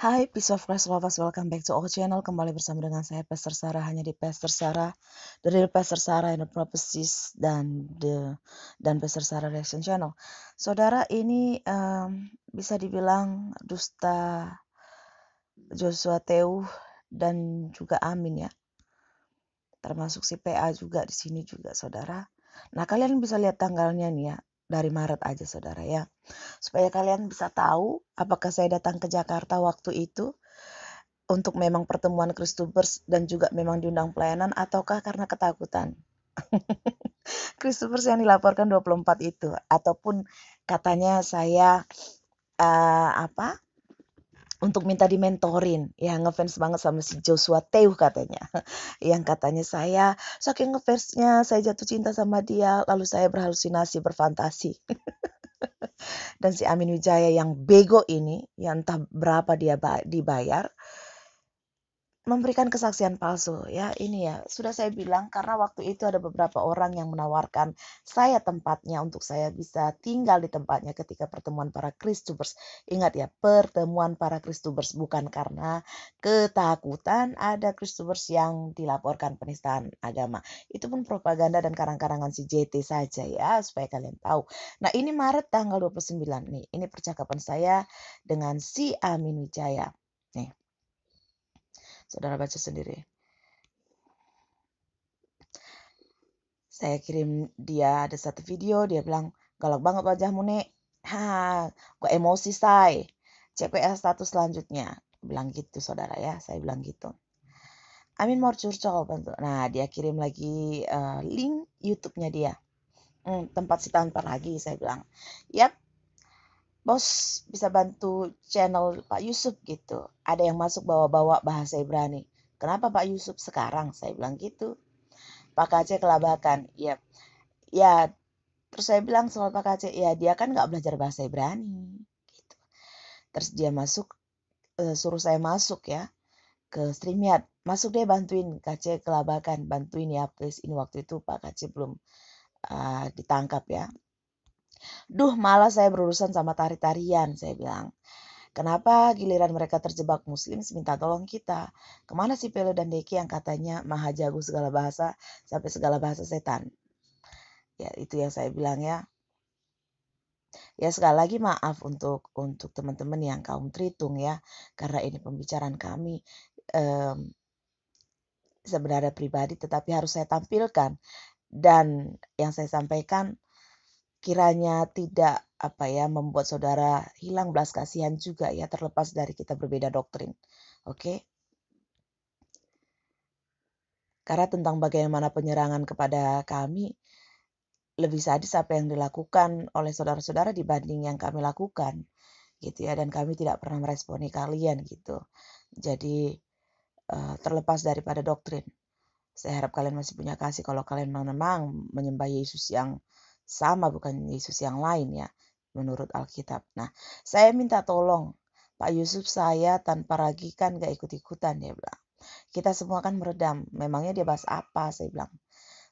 Hai Peace of Christ lovers, welcome back to our channel. Kembali bersama dengan saya Pastor Sarah, hanya di Pastor Sarah, The Real Pastor Sarah and the Prophecies dan Pastor Sarah Reaction Channel. Saudara, ini bisa dibilang dusta Joshua Teuh dan juga Amin ya. Termasuk si PA juga di sini juga, saudara. Nah, kalian bisa lihat tanggalnya nih ya, dari Maret aja saudara ya. Supaya kalian bisa tahu apakah saya datang ke Jakarta waktu itu untuk memang pertemuan Christopers dan juga memang diundang pelayanan ataukah karena ketakutan. Christopers yang dilaporkan 24 itu ataupun katanya saya untuk minta dimentorin, ya ngefans banget sama si Joshua Teuh katanya. Yang katanya saya saking ngefansnya saya jatuh cinta sama dia lalu saya berhalusinasi berfantasi. Dan si Amin Wijaya yang bego ini, yang entah berapa dia dibayar, memberikan kesaksian palsu ya. Ini ya sudah saya bilang, karena waktu itu ada beberapa orang yang menawarkan saya tempatnya untuk saya bisa tinggal di tempatnya ketika pertemuan para Christopers. Ingat ya, pertemuan para Christopers, bukan karena ketakutan ada Christopers yang dilaporkan penistaan agama. Itu pun propaganda dan karang-karangan si JT saja ya, supaya kalian tahu. Nah, ini Maret tanggal 29 nih. Ini percakapan saya dengan si Amin Wijaya. Nih, saudara baca sendiri. Saya kirim dia ada satu video, dia bilang, galak banget wajahmu nek. Kok emosi say. CPS status selanjutnya. Bilang gitu saudara ya, saya bilang gitu. Amin mau curcol bantu. Nah, dia kirim lagi link YouTube-nya dia. Tempat si tanpa lagi, saya bilang. Yap, bos bisa bantu channel Pak Yusuf gitu. Ada yang masuk bawa-bawa bahasa Ibrani. Kenapa Pak Yusuf sekarang? Saya bilang gitu. Pak KC kelabakan. Yap. Ya, terus saya bilang soal Pak KC, ya dia kan nggak belajar bahasa Ibrani. Gitu. Terus dia masuk, suruh saya masuk ya ke StreamYard. Masuk deh bantuin KC kelabakan, bantuin ya please. Ini waktu itu Pak KC belum ditangkap ya. Duh, malah saya berurusan sama tari-tarian, saya bilang. Kenapa giliran mereka terjebak muslim minta tolong kita? Kemana si Pelo dan Deki yang katanya maha jago segala bahasa sampai segala bahasa setan? Ya itu yang saya bilang ya. Ya sekali lagi maaf untuk teman-teman yang kaum Tritung ya. Karena ini pembicaraan kami sebenarnya pribadi tetapi harus saya tampilkan. Dan yang saya sampaikan kiranya tidak membuat saudara hilang belas kasihan juga ya, terlepas dari kita berbeda doktrin. Oke? Karena tentang bagaimana penyerangan kepada kami, lebih sadis apa yang dilakukan oleh saudara-saudara dibanding yang kami lakukan gitu ya, dan kami tidak pernah meresponi kalian gitu. Jadi terlepas daripada doktrin, saya harap kalian masih punya kasih kalau kalian memang menyembah Yesus yang sama, bukan Yesus yang lain ya, menurut Alkitab. Nah, saya minta tolong Pak Yusuf, saya tanpa ragikan gak ikut-ikutan, dia bilang. Kita semua kan meredam, memangnya dia bahas apa, saya bilang.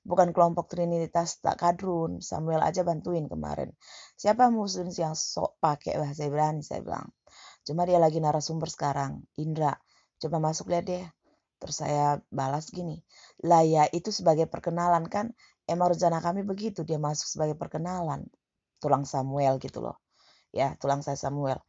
Bukan kelompok Trinitas tak kadrun, Samuel aja bantuin kemarin. Siapa muslim yang sok pakai bahasa Ibrani, saya bilang. Cuma dia lagi narasumber sekarang, Indra. Coba masuk lihat deh. Terus saya balas gini, lah ya itu sebagai perkenalan kan, emang rencana kami begitu, dia masuk sebagai perkenalan. Tulang Samuel gitu loh. Ya, tulang saya Samuel.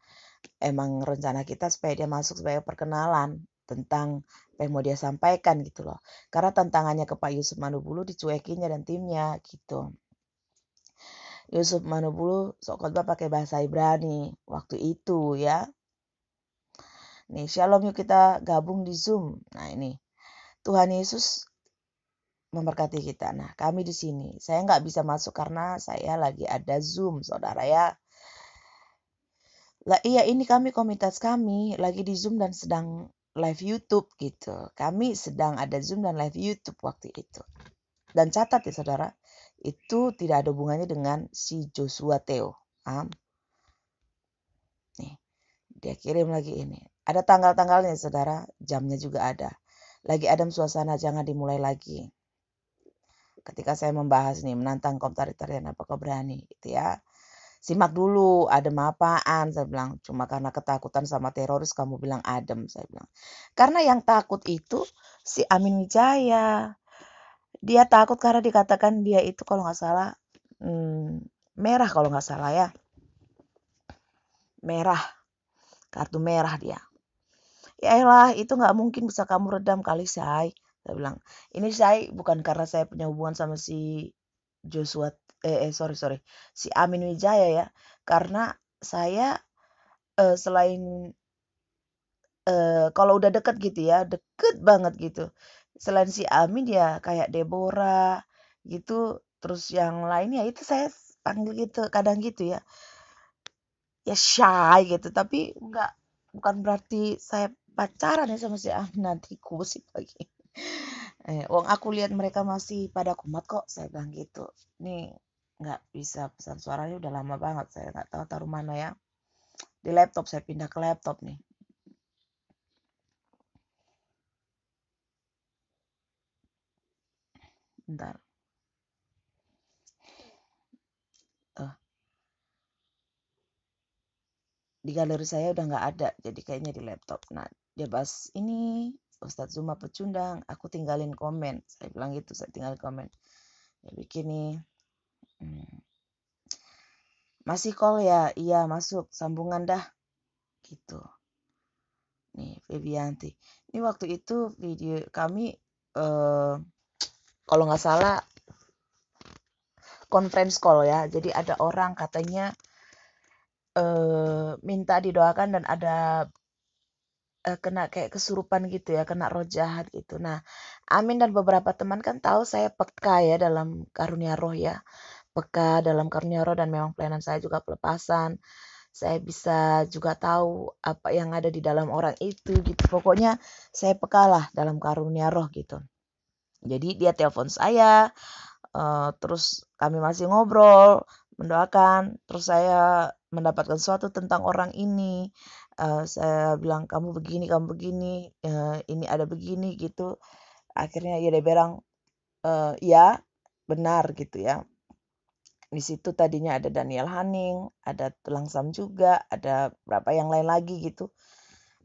Emang rencana kita supaya dia masuk sebagai perkenalan tentang apa yang mau dia sampaikan gitu loh. Karena tantangannya ke Pak Yusuf Manubulu dicuekinnya dan timnya gitu. Yusuf Manubulu sok khotbah pakai bahasa Ibrani waktu itu ya. Nih, shalom yuk kita gabung di Zoom. Nah, ini Tuhan Yesus memberkati kita. Nah, kami di sini. Saya nggak bisa masuk karena saya lagi ada Zoom, saudara ya. Lah iya, ini komunitas kami lagi di Zoom dan sedang live YouTube gitu. Kami sedang ada Zoom dan live YouTube waktu itu. Dan catat ya saudara, itu tidak ada hubungannya dengan si Joshua Teuh. Nih, dia kirim lagi ini. Ada tanggal-tanggalnya saudara, jamnya juga ada. Lagi adem suasana, jangan dimulai lagi. Ketika saya membahas nih, menantang kaum tari-tarian, apakah berani gitu ya. simak dulu, adem apaan, saya bilang. Cuma karena ketakutan sama teroris kamu bilang adem, saya bilang. Karena yang takut itu si Amin Wijaya. Dia takut karena dikatakan dia itu kalau nggak salah merah kalau nggak salah ya. Merah, kartu merah dia. Ya elah, itu nggak mungkin bisa kamu redam kali, Say. Saya bilang, ini saya bukan karena saya punya hubungan sama si Joshua, sorry, si Amin Wijaya ya. Karena saya selain kalau udah deket gitu ya, deket banget gitu. Selain si Amin ya kayak Deborah gitu, terus yang lainnya itu saya panggil gitu, kadang gitu ya. Ya shy gitu, tapi bukan berarti saya pacaran ya sama si Amin, nanti kusip lagi. Wong aku lihat mereka masih pada kumat kok, saya bilang gitu. Nih nggak bisa pesan suaranya udah lama banget, saya nggak tahu taruh mana ya. Di laptop, saya pindah ke laptop nih. Bentar. Oh, di galeri saya udah nggak ada, jadi kayaknya di laptop. Nah, dia bahas ini, Ustadz Zuma pecundang, aku tinggalin komen. Saya bilang gitu, saya tinggalin komen. Dia bikin nih, masih call ya? Iya masuk, sambungan dah. Gitu. Nih, Febianti. Ini waktu itu video kami, kalau nggak salah, conference call ya. Jadi ada orang katanya minta didoakan dan ada kena kayak kesurupan gitu ya, kena roh jahat gitu. Nah, Amin dan beberapa teman kan tahu saya peka ya dalam karunia roh ya. Peka dalam karunia roh dan memang pelayanan saya juga pelepasan. Saya bisa juga tahu apa yang ada di dalam orang itu gitu. Pokoknya saya peka lah dalam karunia roh gitu. Jadi dia telepon saya, terus kami masih ngobrol, mendoakan, terus saya mendapatkan sesuatu tentang orang ini. Saya bilang kamu begini, ini ada begini gitu. Akhirnya ya dia bilang, ya benar gitu ya. Di situ tadinya ada Daniel Haning, ada Tulang Sam juga, ada berapa yang lain lagi gitu.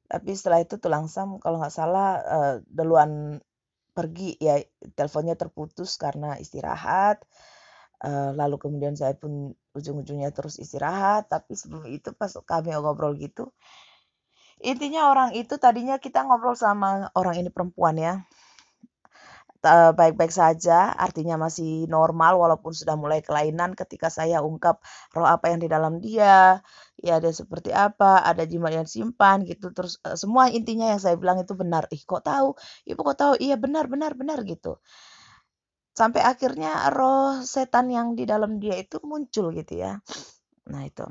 Tapi setelah itu Tulang Sam kalau nggak salah duluan pergi ya, teleponnya terputus karena istirahat. Lalu kemudian saya pun ujung-ujungnya terus istirahat. Tapi sebelum itu pas kami ngobrol gitu, intinya orang itu tadinya kita ngobrol sama orang ini perempuan ya. Baik-baik saja, artinya masih normal walaupun sudah mulai kelainan ketika saya ungkap roh apa yang di dalam dia, ya dia seperti apa, ada jimat yang simpan gitu, terus semua intinya yang saya bilang itu benar. Ih kok tahu? Ibu kok tahu? Iya benar benar benar gitu. Sampai akhirnya roh setan yang di dalam dia itu muncul gitu ya. Nah itu.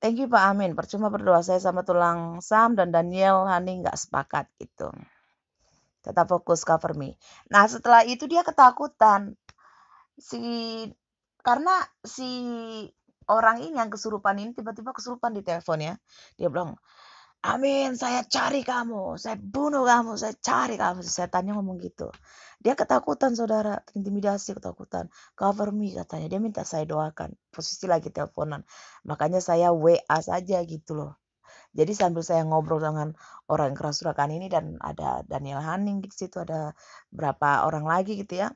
Thank you Pak Amin, percuma berdoa saya sama Tulang Sam dan Daniel Hani nggak sepakat gitu. Tetap fokus cover me. Nah setelah itu dia ketakutan. Si karena si orang ini yang kesurupan ini tiba-tiba kesurupan di telepon ya. Dia bilang, "Amin, saya cari kamu, saya bunuh kamu, saya cari kamu." Setannya ngomong gitu. Dia ketakutan, Saudara, intimidasi, ketakutan. "Cover me," katanya. Dia minta saya doakan. Posisi lagi teleponan. Makanya saya WA saja gitu loh. Jadi sambil saya ngobrol dengan orang yang kerasukan ini dan ada Daniel Haning di situ, ada berapa orang lagi gitu ya.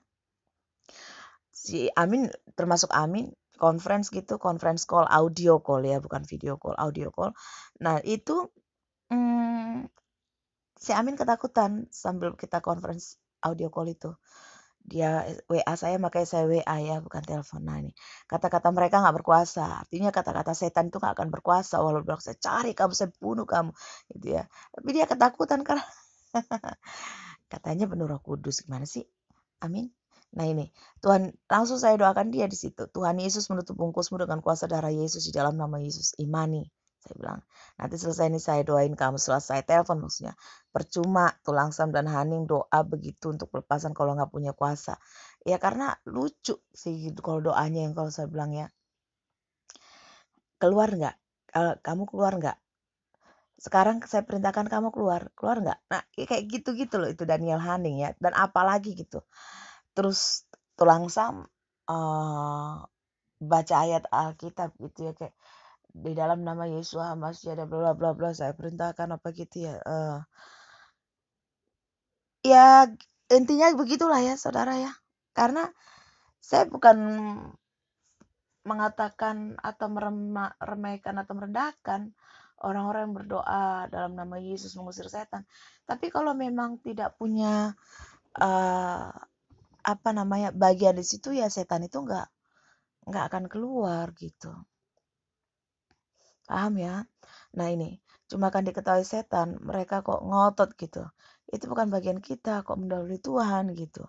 Si Amin, termasuk Amin, conference call, audio call ya, bukan video call, audio call. Nah itu, si Amin ketakutan sambil kita conference audio call itu. Dia WA saya, makanya saya WA ya, bukan telepon. Nah ini, kata-kata mereka nggak berkuasa, artinya kata-kata setan itu nggak akan berkuasa, walau bilang, "Saya cari kamu, saya bunuh kamu," gitu ya. Tapi dia ketakutan karena katanya penuh Roh Kudus, gimana sih? Amin. Nah ini, Tuhan langsung saya doakan dia di situ. Tuhan Yesus menutup bungkusmu dengan kuasa darah Yesus di dalam nama Yesus. Imani. Saya bilang, nanti selesai ini saya doain kamu, selesai telepon maksudnya. Percuma Tulang Sam dan Haning doa begitu untuk pelepasan kalau nggak punya kuasa. Ya karena lucu sih kalau doanya yang kalau saya bilang ya. Keluar nggak? Kamu keluar nggak? Sekarang saya perintahkan kamu keluar. Keluar nggak? Nah kayak gitu-gitu loh itu Daniel Haning ya. Dan apalagi gitu. Terus Tulang Sam baca ayat Alkitab gitu ya, kayak di dalam nama Yesus masih ada bla bla bla saya perintahkan apa gitu ya. Ya intinya begitulah ya saudara ya. Karena saya bukan mengatakan atau meremehkan atau merendahkan orang-orang yang berdoa dalam nama Yesus mengusir setan. Tapi kalau memang tidak punya uh, bagian di situ, ya setan itu nggak akan keluar gitu. Paham ya? Nah ini cuma akan diketahui setan, mereka kok ngotot gitu. Itu bukan bagian kita kok mendahului Tuhan gitu.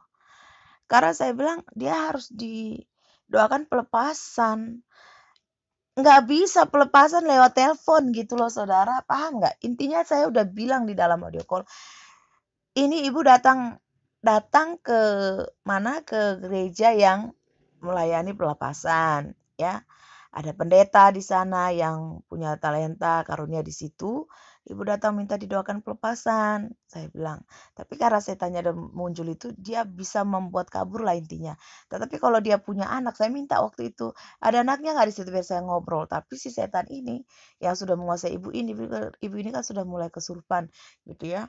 Karena saya bilang dia harus didoakan pelepasan. Nggak bisa pelepasan lewat telepon gitu loh saudara, paham nggak? Intinya saya udah bilang di dalam audio call, ini ibu datang ke mana, ke gereja yang melayani pelepasan ya. Ada pendeta di sana yang punya talenta karunia di situ. Ibu datang minta didoakan pelepasan. Saya bilang, tapi karena setannya ada muncul itu, dia bisa membuat kabur lah intinya. Tetapi kalau dia punya anak, saya minta waktu itu, ada anaknya nggak di situ biar saya ngobrol. Tapi si setan ini yang sudah menguasai ibu ini kan sudah mulai kesurupan gitu ya.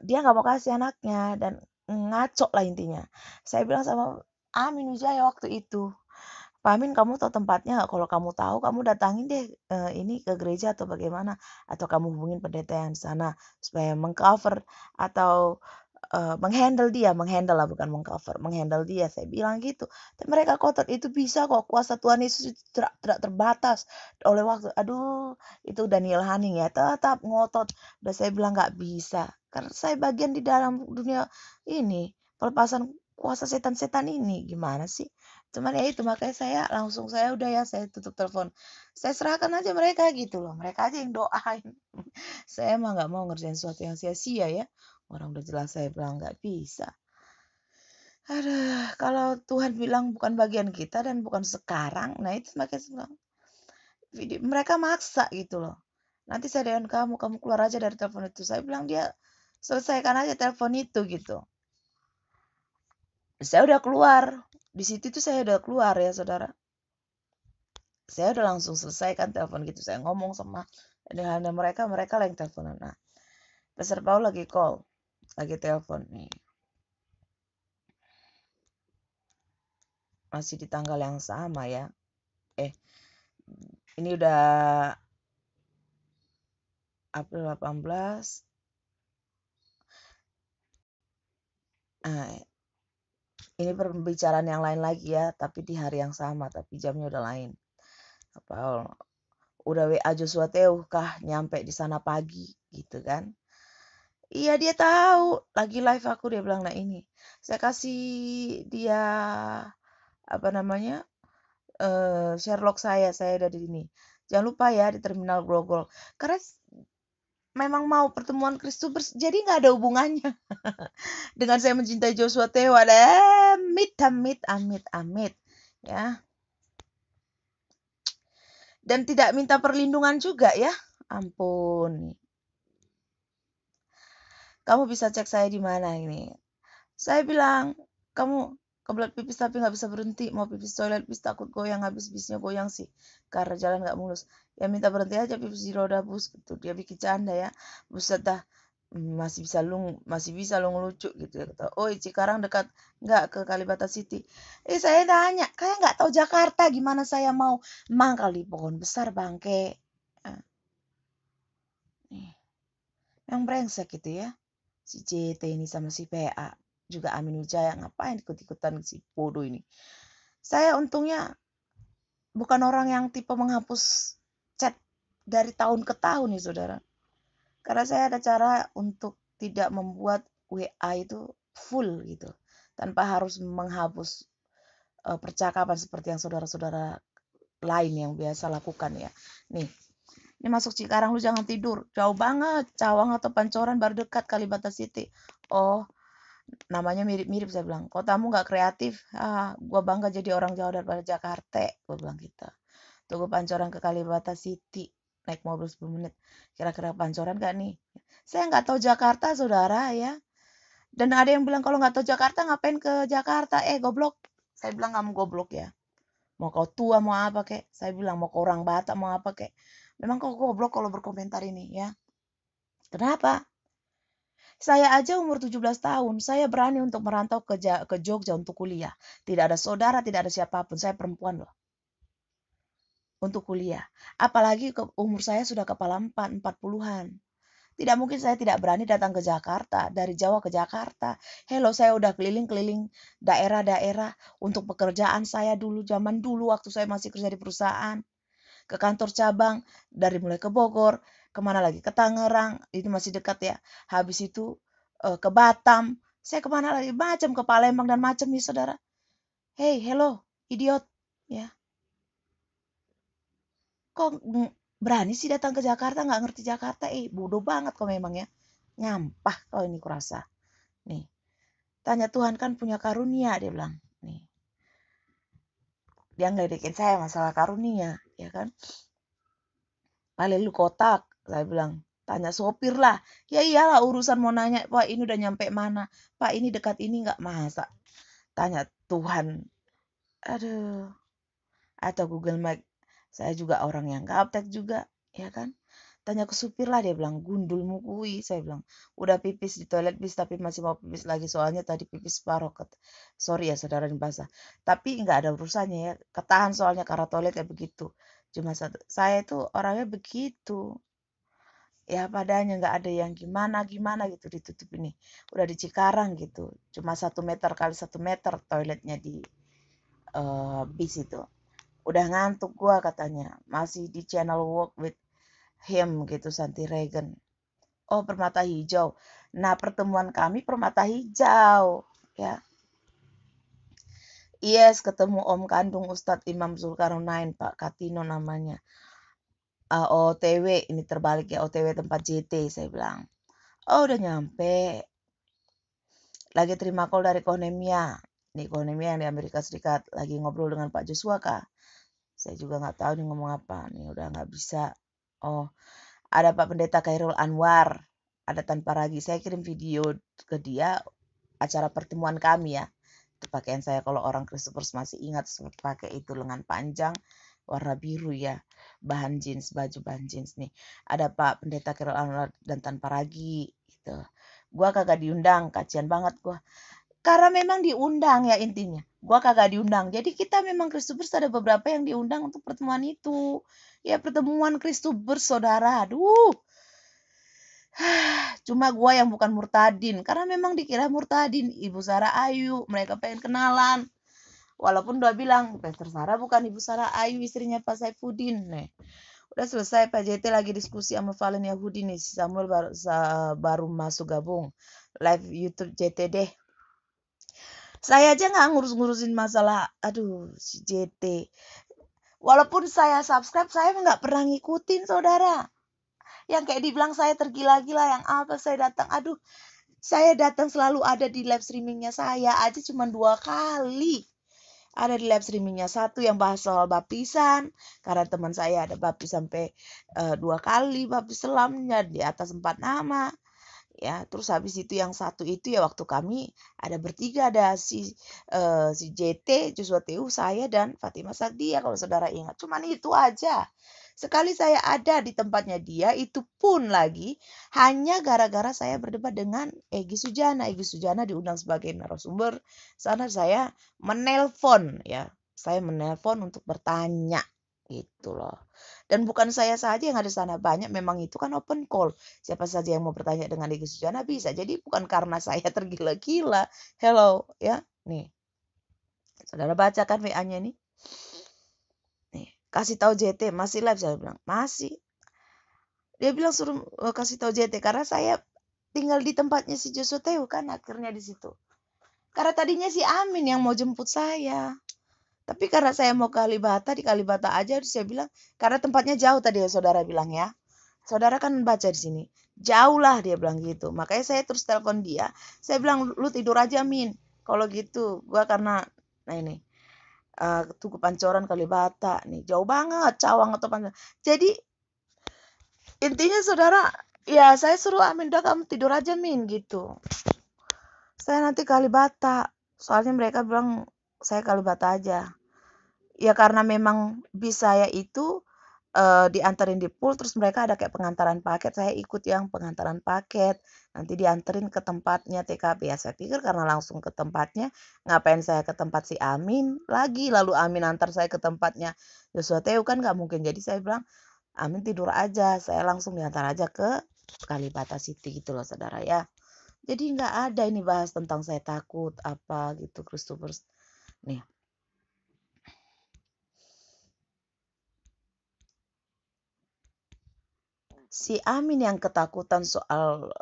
Dia nggak mau kasih anaknya dan ngaco lah intinya. Saya bilang sama Amin Wijaya waktu itu, "Pak Amin, kamu tahu tempatnya nggak? Kalau kamu tahu, kamu datangin deh ini ke gereja atau bagaimana, atau kamu hubungin pendeta yang di sana supaya mengcover atau menghandle dia, menghandle lah bukan mengcover, menghandle dia." Saya bilang gitu. Tapi mereka kotor, itu bisa kok, kuasa Tuhan Yesus itu tidak terbatas oleh waktu. Aduh, itu Daniel Hanning ya, tetap ngotot. Udah saya bilang nggak bisa. Karena saya bagian di dalam dunia ini, pelepasan kuasa setan-setan ini. Gimana sih? Cuman ya itu, makanya saya udah ya, saya tutup telepon. Saya serahkan aja mereka gitu loh. Mereka aja yang doain. Saya emang nggak mau ngerjain sesuatu yang sia-sia ya. Orang udah jelas saya bilang nggak bisa. Aduh, kalau Tuhan bilang bukan bagian kita dan bukan sekarang, nah itu makanya saya bilang, mereka maksa gitu loh. Nanti saya dengan kamu keluar aja dari telepon itu. Saya bilang dia selesaikan aja telepon itu gitu. Saya udah keluar. Di situ tuh saya udah keluar ya saudara. Saya udah langsung selesaikan telepon gitu. Saya ngomong sama dengan mereka lah yang teleponan. Nah, Pastor Paul lagi call, lagi telepon nih. Masih di tanggal yang sama ya. Ini udah April 18. Nah, ini pembicaraan yang lain lagi ya, tapi di hari yang sama, tapi jamnya udah lain. Paul, udah WA Joshua Teo kah nyampe di sana pagi gitu kan? Iya dia tahu, lagi live aku dia bilang, nah ini saya kasih dia apa namanya Sherlock saya ada di sini. Jangan lupa ya di terminal Grogol. Karena memang mau pertemuan Kristus jadi nggak ada hubungannya dengan saya mencintai Joshua Teo. Ada amit ya. Dan tidak minta perlindungan juga ya. Ampun. Kamu bisa cek saya di mana ini. Saya bilang, kamu kebelet pipis tapi nggak bisa berhenti. Mau pipis toilet, pipis takut goyang. Habis bisnya goyang sih. Karena jalan nggak mulus. Ya minta berhenti aja pipis di roda bus gitu. Dia bikin canda ya. Buset dah. Masih bisa lu ngelucu gitu ya. Kata, oh Cikarang dekat nggak ke Kalibata City. Saya tanya, kayak nggak tahu Jakarta gimana saya mau mangkal di pohon besar bangke. Yang brengsek gitu ya. Si JT ini sama si PA. Juga Amin Wijaya. Ngapain ikut-ikutan si bodoh ini. Saya untungnya bukan orang yang tipe menghapus chat dari tahun ke tahun nih saudara. Karena saya ada cara untuk tidak membuat WA itu full gitu. Tanpa harus menghapus percakapan seperti yang saudara-saudara lain yang biasa lakukan ya. Nih, ini masuk Cikarang lu jangan tidur. Jauh banget. Cawang atau Pancoran baru dekat Kalibata City. Oh, namanya mirip-mirip saya bilang. Kotamu nggak kreatif. Gua bangga jadi orang Jawa daripada Jakarta. Gua bilang gitu. Tunggu Pancoran ke Kalibata City. Naik mobil 10 menit. Kira-kira Pancoran gak nih? Saya nggak tahu Jakarta, saudara ya. Dan ada yang bilang kalau nggak tahu Jakarta ngapain ke Jakarta? Goblok. Saya bilang kamu goblok ya. Mau kau tua mau apa kek? Saya bilang mau kau orang Batak mau apa kek? Memang kau goblok kalau berkomentar ini ya. Kenapa? Saya aja umur 17 tahun, saya berani untuk merantau ke Jogja untuk kuliah. Tidak ada saudara, tidak ada siapapun. Saya perempuan loh. Untuk kuliah. Apalagi umur saya sudah kepala 40-an. Tidak mungkin saya tidak berani datang ke Jakarta, dari Jawa ke Jakarta. Hello, saya udah keliling-keliling daerah-daerah untuk pekerjaan saya dulu, zaman dulu waktu saya masih kerja di perusahaan. Ke kantor cabang, dari mulai ke Bogor, kemana lagi? Ke Tangerang, itu masih dekat ya. Habis itu ke Batam, saya kemana lagi? Macam ke Palembang dan macam nih saudara. Hey, hello, idiot. Ya, kok berani sih datang ke Jakarta, nggak ngerti Jakarta? Bodoh banget kok memang ya. Nyampah kau ini kurasa. Nih, tanya Tuhan kan punya karunia, dia bilang. Nih, dia ngeledekin saya masalah karunia, ya kan? Paling lu kotak, saya bilang. Tanya sopir lah. Ya iyalah urusan mau nanya, Pak ini udah nyampe mana? Pak ini dekat ini nggak masa? Tanya Tuhan. Aduh. Atau Google Map. Saya juga orang yang gaptek juga, ya kan? Tanya ke supir lah, dia bilang, gundulmu kui. Saya bilang, udah pipis di toilet bis, tapi masih mau pipis lagi. Soalnya tadi pipis separoh. Sorry ya saudara ini basah. Tapi nggak ada urusannya ya. Ketahan soalnya karena toilet kayak begitu. Cuma satu, saya itu orangnya begitu. Ya padanya nggak ada yang gimana-gimana gitu ditutup ini. Udah di Cikarang gitu. Cuma 1 meter kali 1 meter toiletnya di bis itu. Udah ngantuk gua katanya. Masih di channel Walk with Him gitu Santi Regan. Oh Permata Hijau. Nah pertemuan kami Permata Hijau. Ya. Yes ketemu Om Kandung Ustadz Imam Zulkarnain Pak Katino namanya. OTW ini terbalik ya OTW tempat JT saya bilang. Oh udah nyampe. Lagi terima call dari Konemia. Nih Konemia yang di Amerika Serikat. Lagi ngobrol dengan Pak Joshua kah? Saya juga nggak tahu nih ngomong apa. Nih udah nggak bisa. Oh ada Pak Pendeta Khairul Anwar. Ada tanpa ragi. Saya kirim video ke dia. Acara pertemuan kami ya. Itu pakaian saya kalau orang Christopers masih ingat. Pakai itu lengan panjang. Warna biru ya. Bahan jeans. Baju bahan jeans nih. Ada Pak Pendeta Khairul Anwar dan tanpa ragi. Gitu. Gua kagak diundang, kasihan banget gua. Karena memang diundang ya intinya. Gua kagak diundang. Jadi kita memang Kristubers ada beberapa yang diundang untuk pertemuan itu. Ya pertemuan Kristubers saudara. Aduh. Cuma gua yang bukan murtadin. Karena memang dikira murtadin. Ibu Sarah Ayu. Mereka pengen kenalan. Walaupun udah bilang, Pastor Sarah bukan Ibu Sarah Ayu, istrinya Pak Saifuddin. Nih. Udah selesai Pak JT lagi diskusi sama Valen Yahudi nih. Si Samuel baru masuk gabung. Live YouTube JT deh. Saya aja nggak ngurus-ngurusin masalah, aduh si JT. Walaupun saya subscribe, saya nggak pernah ngikutin saudara. Yang kayak dibilang saya tergila-gila, yang apa saya datang, aduh. Saya datang selalu ada di live streamingnya saya aja cuma 2 kali. Ada di live streamingnya satu yang bahas soal baptisan. Karena teman saya ada baptis sampai 2 kali baptis selamnya di atas 4 nama. Ya, terus habis itu yang satu itu ya waktu kami ada bertiga, ada si JT, Joshua Tehu, saya dan Fatimah Sagdia kalau saudara ingat. Cuman itu aja. Sekali saya ada di tempatnya dia itu pun lagi hanya gara-gara saya berdebat dengan Egy Sujana. Egy Sujana diundang sebagai narasumber. Sana saya menelpon ya. Saya menelpon untuk bertanya gitu loh. Dan bukan saya saja yang ada di sana, banyak memang itu kan open call. Siapa saja yang mau bertanya dengan Egy Sujana bisa. Jadi bukan karena saya tergila-gila. Hello ya. Nih. Saudara baca kan WA-nya nih. Nih, kasih tahu JT masih live saya bilang. Masih. Dia bilang suruh kasih tahu JT karena saya tinggal di tempatnya si Joshua Tehu kan akhirnya di situ. Karena tadinya si Amin yang mau jemput saya. Tapi karena saya mau ke Kalibata, di Kalibata aja saya bilang, karena tempatnya jauh tadi ya saudara bilang ya. Saudara kan baca di sini. Jauh lah dia bilang gitu. Makanya saya terus telepon dia. Saya bilang, lu tidur aja Min. Kalau gitu, gua karena, nah ini, Tugu Pancoran Kalibata nih. Jauh banget, Cawang atau Pancoran. Jadi, intinya saudara, ya saya suruh Amin, udah kamu tidur aja Min gitu. Saya nanti Kalibata. Soalnya mereka bilang saya Kalibata aja. Ya karena memang bis saya itu dianterin di pool, terus mereka ada kayak pengantaran paket, saya ikut yang pengantaran paket, nanti dianterin ke tempatnya TKP. Ya saya pikir karena langsung ke tempatnya, ngapain saya ke tempat si Amin lagi, lalu Amin antar saya ke tempatnya Joshua Teu, kan nggak mungkin. Jadi saya bilang, Amin tidur aja, saya langsung diantar aja ke Kalibata City gitu loh saudara ya. Jadi nggak ada ini bahas tentang saya takut apa gitu, Christopher. Nih, si Amin yang ketakutan soal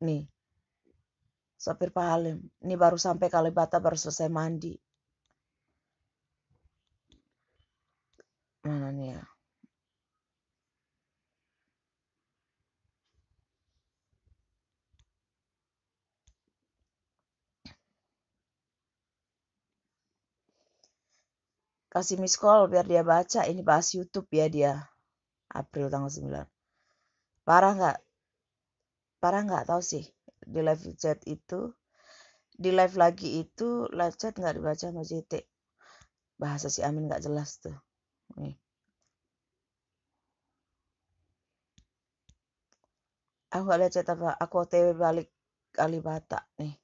nih sopir Pak Halim. Ini baru sampai Kalibata, baru selesai mandi. Mana nih ya? Kasih miss call biar dia baca. Ini bahas YouTube ya dia. April tanggal 9. Parah nggak? Parah nggak tahu sih. Di live chat itu. Di live lagi itu. Live chat nggak dibaca sama JT. Bahasa si Amin nggak jelas tuh. Nih. Aku nggak lihat chat apa. Aku OTW balik Kalibata. Nih.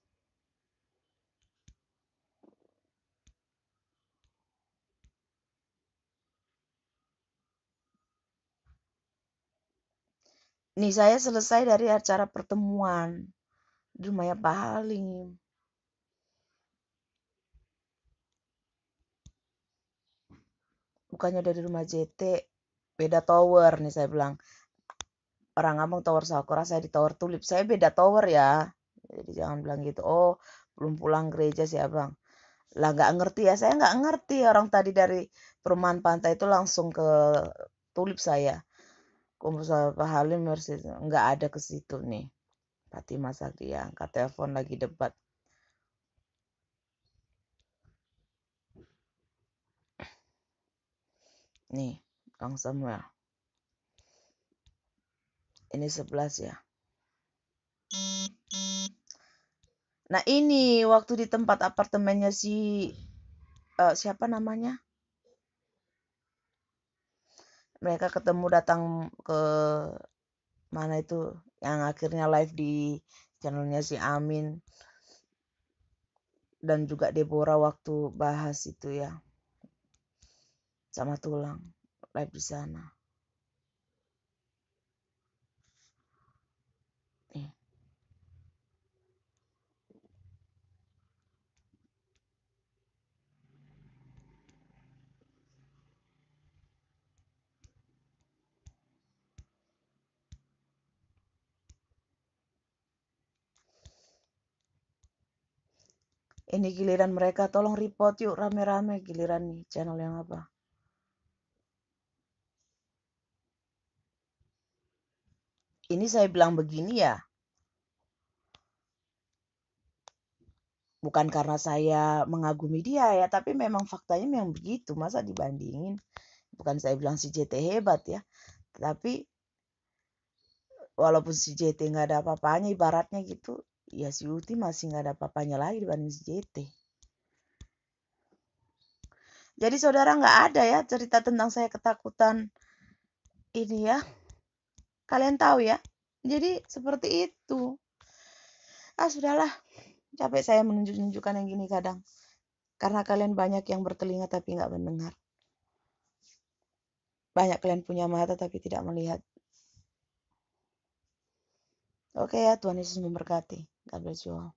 Nih saya selesai dari acara pertemuan di rumahnya Pak Halim. Bukannya dari rumah JT, beda tower nih saya bilang. Orang ngomong tower Sakura, saya di tower Tulip. Saya beda tower ya. Jadi jangan bilang gitu. Oh, belum pulang gereja sih abang. Lah nggak ngerti ya, saya nggak ngerti. Orang tadi dari perumahan pantai itu langsung ke Tulip saya. Kumpul sama Pak Halim, nggak ada ke situ nih. Fatima Sakti angkat telepon lagi debat. Nih, Kang Samuel. Ini 11 ya. Nah ini waktu di tempat apartemennya si siapa namanya? Mereka ketemu datang ke mana itu yang akhirnya live di channelnya si Amin dan juga Deborah waktu bahas itu ya sama Tulang live di sana. Nih. Ini giliran mereka, tolong report yuk rame-rame, giliran nih channel yang apa. Ini saya bilang begini ya, bukan karena saya mengagumi dia ya, tapi memang faktanya memang begitu. Masa dibandingin, bukan saya bilang si JT hebat ya, tapi walaupun si JT nggak ada apa-apanya ibaratnya gitu, ya si Uti masih nggak ada apa-apanya lagi dibanding si JT. Jadi saudara nggak ada ya cerita tentang saya ketakutan ini ya. Kalian tahu ya. Jadi seperti itu. Ah sudahlah, capek saya menunjukkan yang gini kadang. Karena kalian banyak yang bertelinga tapi nggak mendengar. Banyak kalian punya mata tapi tidak melihat. Oke ya, Tuhan Yesus memberkati. God bless you all.